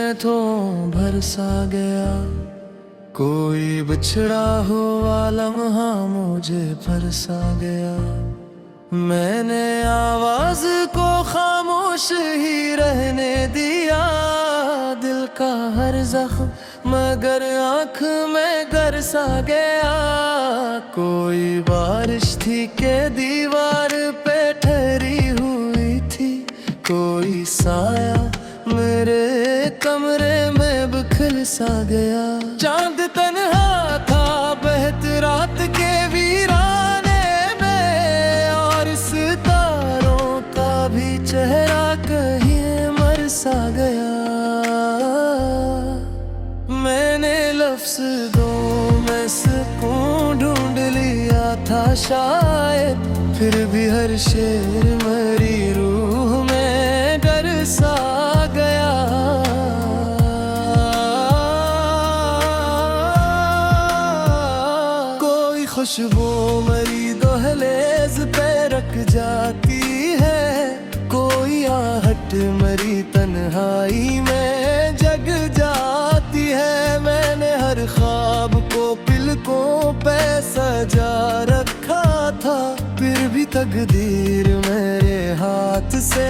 मैं तो भर सा गया। कोई बिछड़ा हुआ लम्हा मुझे बरसा गया। मैंने आवाज को खामोश ही रहने दिया। दिल का हर जख्म मगर आँख में गरसा गया। कोई बारिश थी के दीवार पे ठहरी हुई थी। कोई साया मेरे कमरे में बिखर सा गया। चांद तन्हा था बहत रात के वीराने में, और सितारों का भी चेहरा कहीं मर सा गया। मैंने लफ्ज़ दो में सुकून ढूंढ लिया था शायद, फिर भी हर शेर मेरी रूह में गर सा गया। कोई खुशबू मेरी दहलीज पे रख जाती है। कोई आहट मेरी तन्हाई में जग जाती है। मैंने हर ख्वाब को पिलकों पे सजा रखा था, फिर भी तकदीर मेरे हाथ से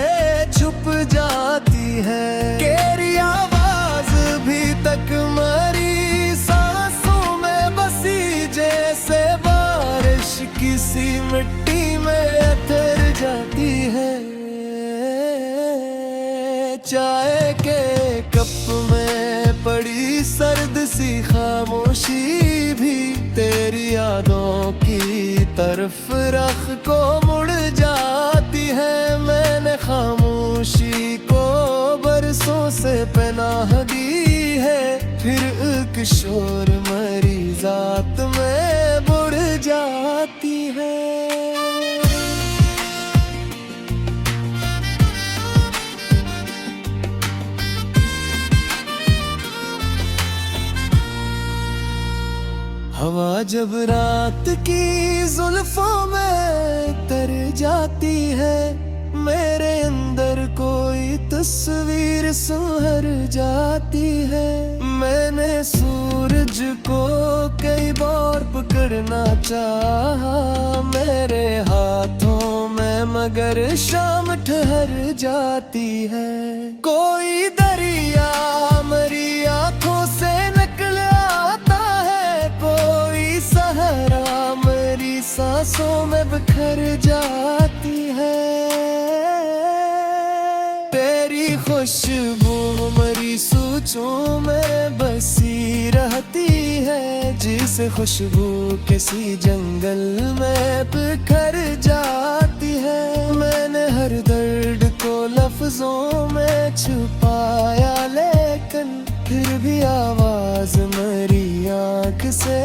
छुप जाती है। तेरी आवाज भी तक मरी सांसों में बसी, जैसे बारिश किसी मिट्टी में उतर जाती है। चाय के कप में पड़ी सर्द सी खामोशी भी तेरी यादों की तरफ रख को मुड़ जाती है। मैंने खामोशी को बरसों से पनाह दी है, फिर एक शोर मेरी जात में बुड़ जाती है। हवा जब रात की जुल्फों में तर जाती है, मेरे अंदर कोई तस्वीर संहर जाती है। मैंने सूरज को कई बार पकड़ना चाहा मेरे हाथों में, मगर शाम ठहर जाती है। कोई दरिया मेरी आंखों से निकल आता है, कोई सहरा मेरी सांसों में बिखर जाती है। तेरी खुशबू मेरी सोचों में बसी रहती है, जिसे खुशबू किसी जंगल में बिखर जाती है। मैंने हर दर्द को लफ्जों में छुपाया, लेकिन फिर भी आवाज मेरी आँख से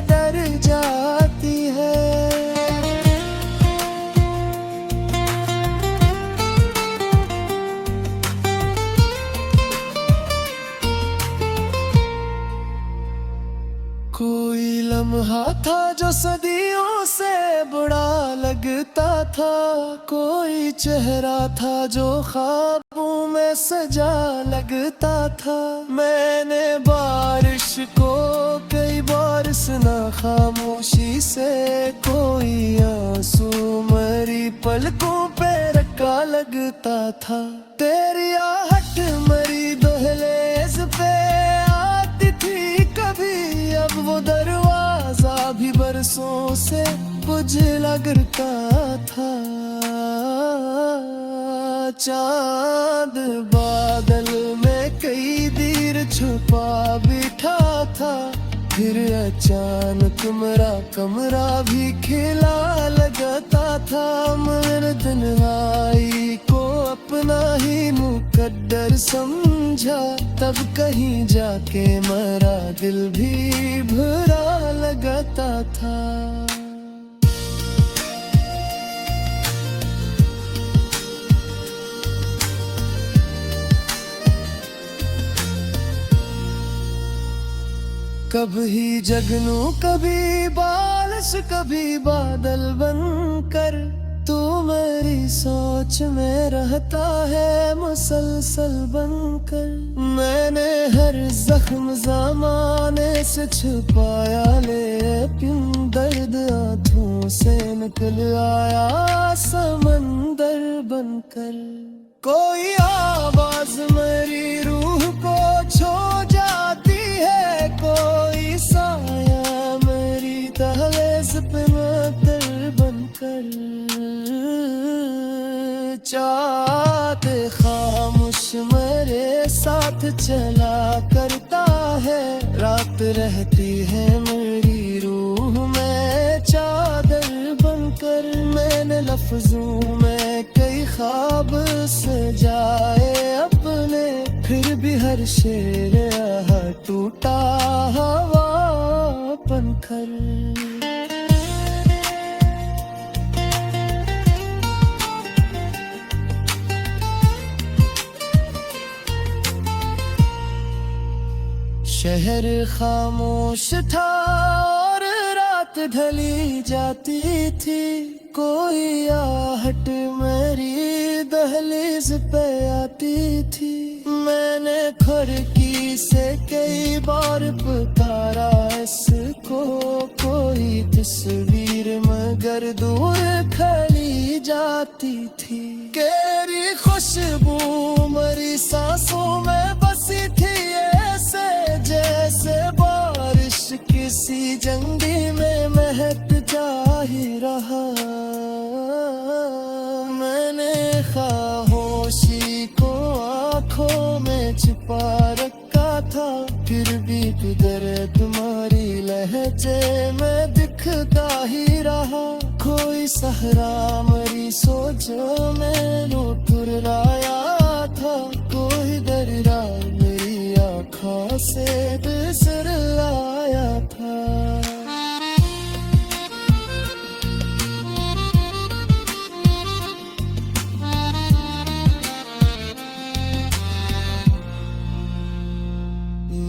डर जाती है। कोई लम्हा था जो सदियों से बुरा लगता था, कोई चेहरा था जो ख्वाबों में सजा लगता था। मैंने बारिश को कई बार सुना खामोशी से, कोई आंसू मेरी पलकों पे रखा लगता था। तेरी आहट मेरी दहलीज पे आती थी कभी, अब वो दरवाजा भी बरसों से बुझला गिरता था। चांद बादल में कई देर छुपा बैठा था, फिर अचानक मेरा कमरा भी खिला लगता था। मैंने तन्हाई को अपना ही मुकद्दर समझा, तब कहीं जाके मेरा दिल भी बुरा लगता था। कभी जगनू कभी बारिश कभी बादल बनकर, तू मेरी सोच में रहता है मुसलसल बनकर। मैंने हर जख्म ज़माने से छुपाया, लेकिन दर्द आँखों से निकल आया समंदर बनकर। कोई आवाज मेरी रूह को छू जाती है, कोई साया मेरी दहलीज पे मतर बनकर। चाहते खामोश मेरे साथ चला करता है, रात रहती है मेरी रूह में चादर बनकर। मैंने लफ्जों में कई ख्वाब सजाए अपने, फिर भी हर शेर यहाँ टूटा हवा बनकर। शहर खामोश था और रात ढली जाती थी, कोई आहट मेरी दहलीज पे आती थी। मैंने खिड़की से कई बार पुकारा इसको, कोई तस्वीर मगर दूर खड़ी जाती थी। केरी खुशबू मेरी सांसों में बसी थी, ऐसे जैसे बारिश किसी जंगी में महक जा ही रहा। मैंने खामोशी को आँखों में छुपा रखा था, फिर भी दर्द तुम्हारी लहजे में दिखता ही रहा। कोई सहरा मेरी सोच में लुटुराया था, कोई दरिया मेरी आँखों से बिसर लाया था।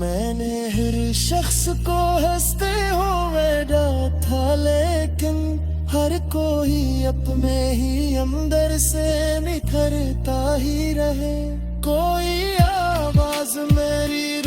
मैंने हर शख्स को हंसते हुए डांटा, लेकिन हर कोई अपने ही अंदर से निखरता ही रहे। कोई आवाज मेरी